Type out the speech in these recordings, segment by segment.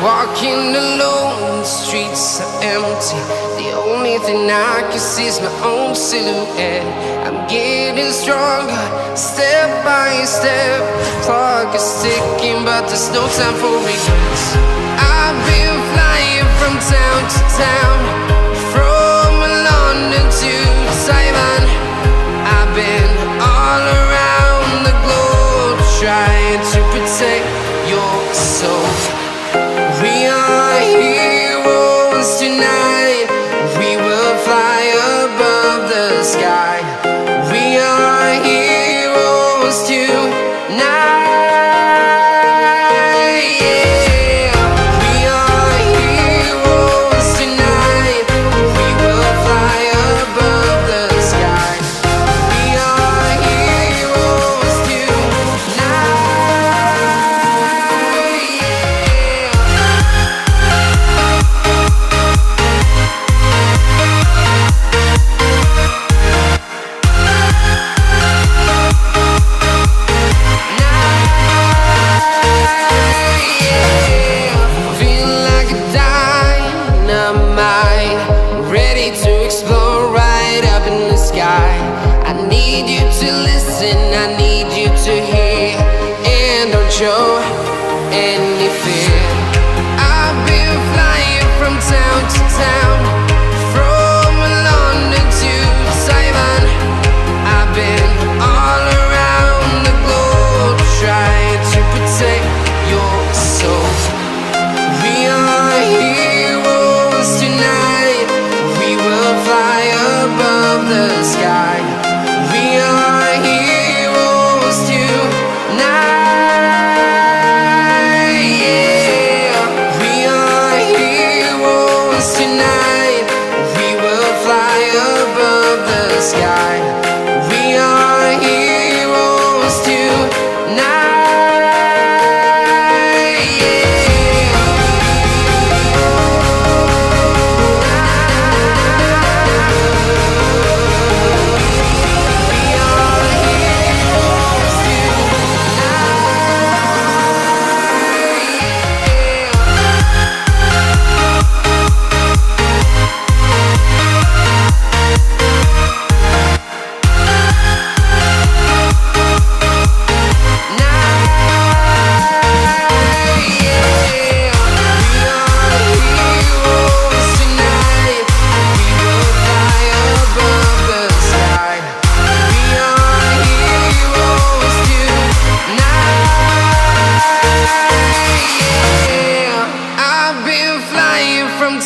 Walking alone, the streets are empty. The only thing I can see is my own silhouette. I'm getting stronger, step by step. Clock is ticking, but there's no time for regrets. I've been flying from town to town, from London to Taiwan. I've been all around the globe, trying to protect your soul. We are heroes tonight. We will fly above the sky. We are heroes tonight. Yeah. We are heroes tonight. We will fly above the sky. We are heroes tonight. I need you to hear, and don't show any fear. I've been flying from town to town, from London to Taiwan. I've been all around the globe, trying to protect your soul. We are heroes tonight. We will fly above the sky. We are heroes tonight. Yeah. We are heroes tonight. We will fly above the sky. We are heroes tonight.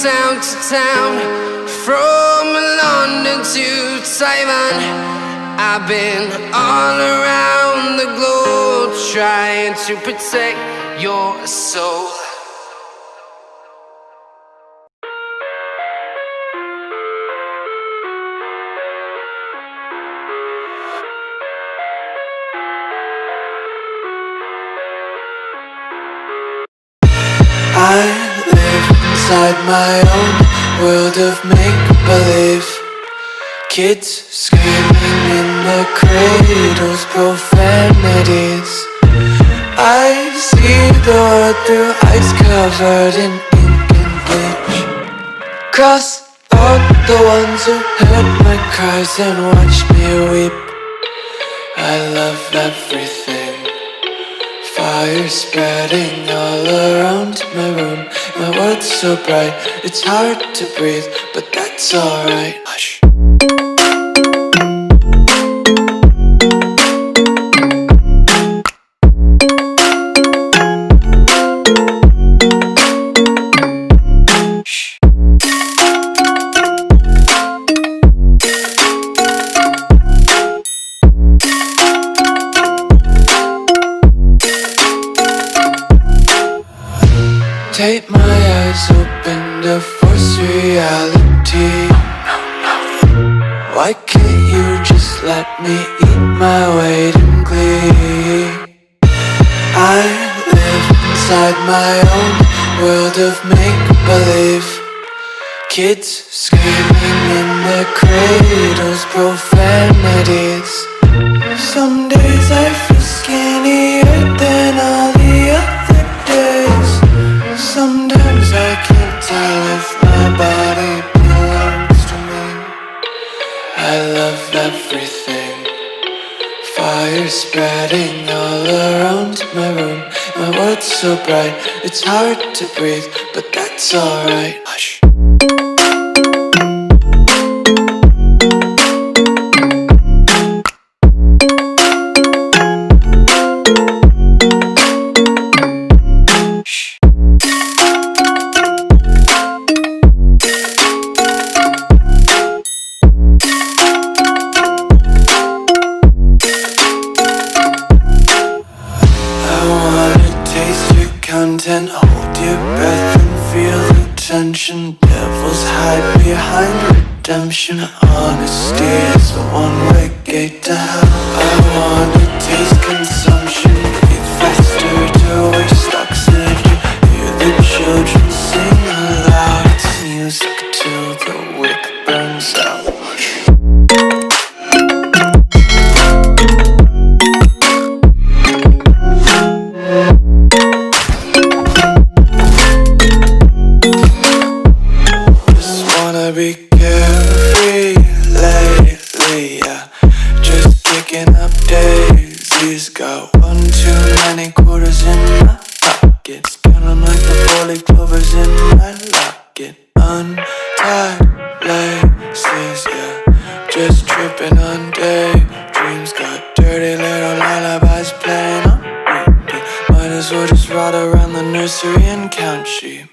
Town to town, from London to Taiwan. I've been all around the globe, trying to protect your soul. I live inside my own world of make-believe. Kids screaming in the cradles, profanities. I see the world through eyes covered in ink and bleach. Cross out the ones who heard my cries and watched me weep. I love everything. Fire spreading all around my room. My world's so bright, it's hard to breathe, but that's alright. Hush. Tape my eyes open to force reality. Why can't you just let me eat my weight in glee? I live inside my own world of make-believe. Kids screaming in their cradles, profanities. Some days I feel skinnier than all the other days. Sometimes I can't tell if my body belongs to me. I love everything. Fire spreading all around my room. My world's so bright, it's hard to breathe, but that's alright. Hush. Content, hold your breath and feel the tension. Devils hide behind redemption. Honesty is a one-way gate to hell. I wanna taste consumption, breathe faster to waste oxygen. Hear the children sing aloud. It's music till the wick burns out. Be carefree lately, yeah. Just kicking up daisies. Got one too many quarters in my pockets. Counting like the 4-leaf clovers in my locket. Untied laces, yeah. Just tripping on daydreams. Got dirty little lullabies playing on repeat. Might as well just ride around the nursery and count sheep.